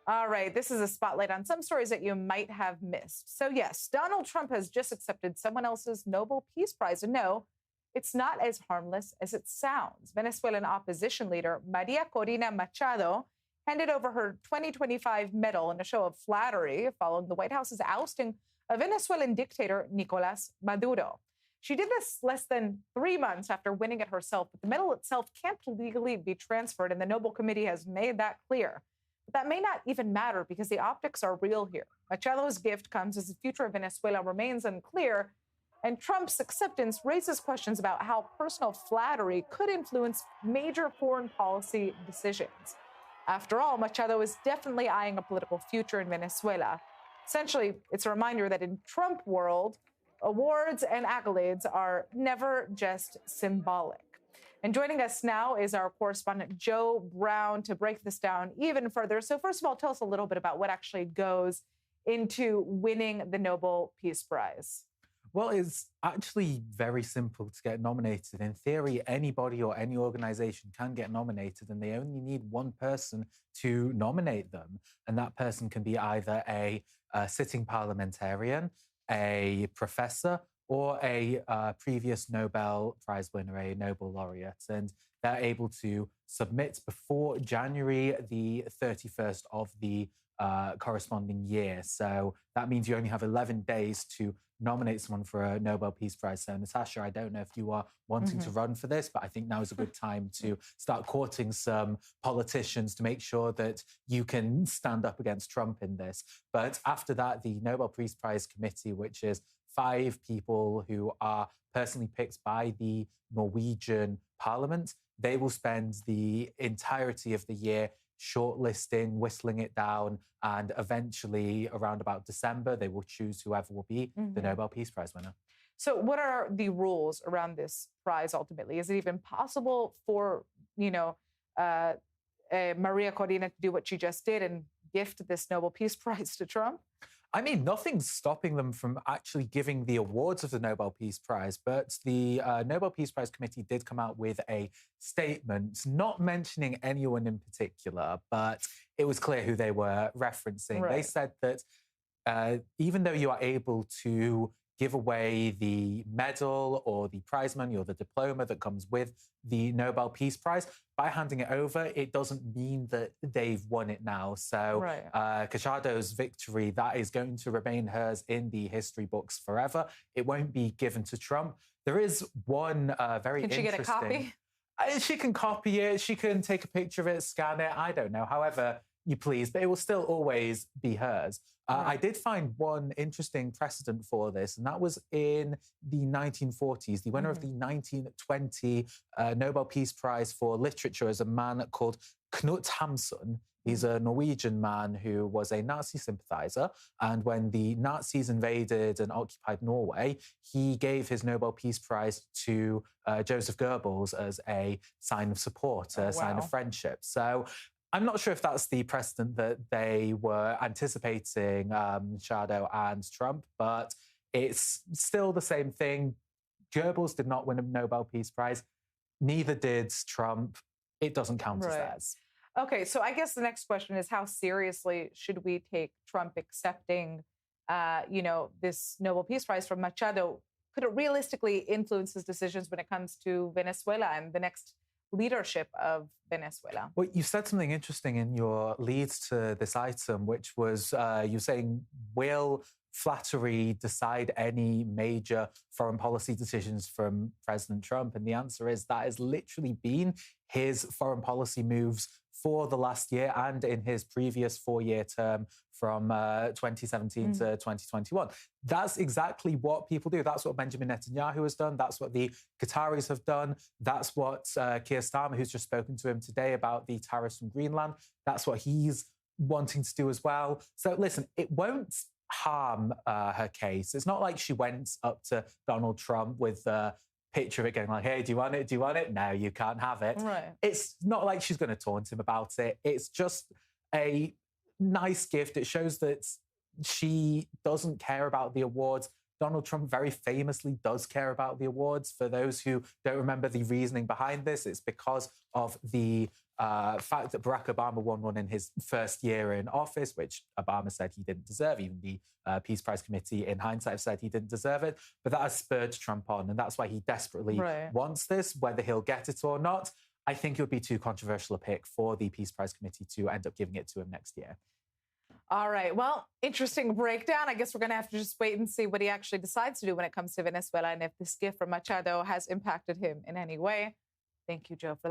All right, this is a spotlight on some stories that you might have missed. So yes, Donald Trump has just accepted someone else's Nobel Peace Prize. And no, it's not as harmless as it sounds. Venezuelan opposition leader María Corina Machado handed over her 2025 medal in a show of flattery following the White House's ousting of Venezuelan dictator Nicolás Maduro. She did this less than 3 months after winning it herself, but the medal itself can't legally be transferred, and the Nobel Committee has made that clear. But that may not even matter because the optics are real here. Machado's gift comes as the future of Venezuela remains unclear, and Trump's acceptance raises questions about how personal flattery could influence major foreign policy decisions. After all, Machado is definitely eyeing a political future in Venezuela. Essentially, it's a reminder that in Trump world, awards and accolades are never just symbolic. And joining us now is our correspondent Joe Brown to break this down even further. So first of all, tell us a little bit about what actually goes into winning the Nobel Peace Prize. Well, it's actually very simple to get nominated. In theory, anybody or any organization can get nominated, and they only need one person to nominate them. And that person can be either a sitting parliamentarian, a professor, or a previous Nobel Prize winner, a Nobel laureate. And they're able to submit before January the 31st of the corresponding year. So that means you only have 11 days to nominate someone for a Nobel Peace Prize. So, Natasha, I don't know if you are wanting to run for this, but I think now is a good time to start courting some politicians to make sure that you can stand up against Trump in this. But after that, the Nobel Peace Prize Committee, which is 5 people who are personally picked by the Norwegian Parliament, they will spend the entirety of the year shortlisting, whistling it down, and eventually around about December, they will choose whoever will be the Nobel Peace Prize winner. So what are the rules around this prize ultimately? Is it even possible for, Maria Corina to do what she just did and gift this Nobel Peace Prize to Trump? I mean, nothing's stopping them from actually giving the awards of the Nobel Peace Prize, but the Nobel Peace Prize Committee did come out with a statement, not mentioning anyone in particular, but it was clear who they were referencing. Right. They said that even though you are able to give away the medal or the prize money or the diploma that comes with the Nobel Peace Prize, by handing it over, it doesn't mean that they've won it now. So Machado's victory, that is going to remain hers in the history books forever. It won't be given to Trump. There is one very interesting... Can she get a copy? She can copy it. She can take a picture of it, scan it. I don't know. However you please, but it will still always be hers. I did find one interesting precedent for this, and that was in the 1940s. The winner of the 1920 Nobel Peace Prize for Literature is a man called Knut Hamsun. He's a Norwegian man who was a Nazi sympathizer. And when the Nazis invaded and occupied Norway, he gave his Nobel Peace Prize to Joseph Goebbels as a sign of support, a sign of friendship. So I'm not sure if that's the precedent that they were anticipating, Machado and Trump, but it's still the same thing. Goebbels did not win a Nobel Peace Prize. Neither did Trump. It doesn't count as theirs. Okay, so I guess the next question is, how seriously should we take Trump accepting, this Nobel Peace Prize from Machado? Could it realistically influence his decisions when it comes to Venezuela and the next leadership of Venezuela? Well, you said something interesting in your lead to this item, which was you saying, will flattery decide any major foreign policy decisions from President Trump? And the answer is that has literally been his foreign policy moves for the last year and in his previous 4-year term from 2017 to 2021. That's exactly what people do. That's what Benjamin Netanyahu has done. That's what the Qataris have done. That's what Keir Starmer, who's just spoken to him today about the tariffs from Greenland, that's what he's wanting to do as well. So listen, it won't harm her case. It's not like she went up to Donald Trump with picture of it going like, hey, do you want it? Do you want it? No, you can't have it. Right. It's not like she's going to taunt him about it. It's just a nice gift. It shows that she doesn't care about the awards. Donald Trump very famously does care about the awards. For those who don't remember the reasoning behind this, it's because of the fact that Barack Obama won one in his first year in office, which Obama said he didn't deserve. Even the Peace Prize Committee, in hindsight, said he didn't deserve it. But that has spurred Trump on, and that's why he desperately wants this, whether he'll get it or not. I think it would be too controversial a pick for the Peace Prize Committee to end up giving it to him next year. All right. Well, interesting breakdown. I guess we're going to have to just wait and see what he actually decides to do when it comes to Venezuela and if this gift from Machado has impacted him in any way. Thank you, Joe, for that.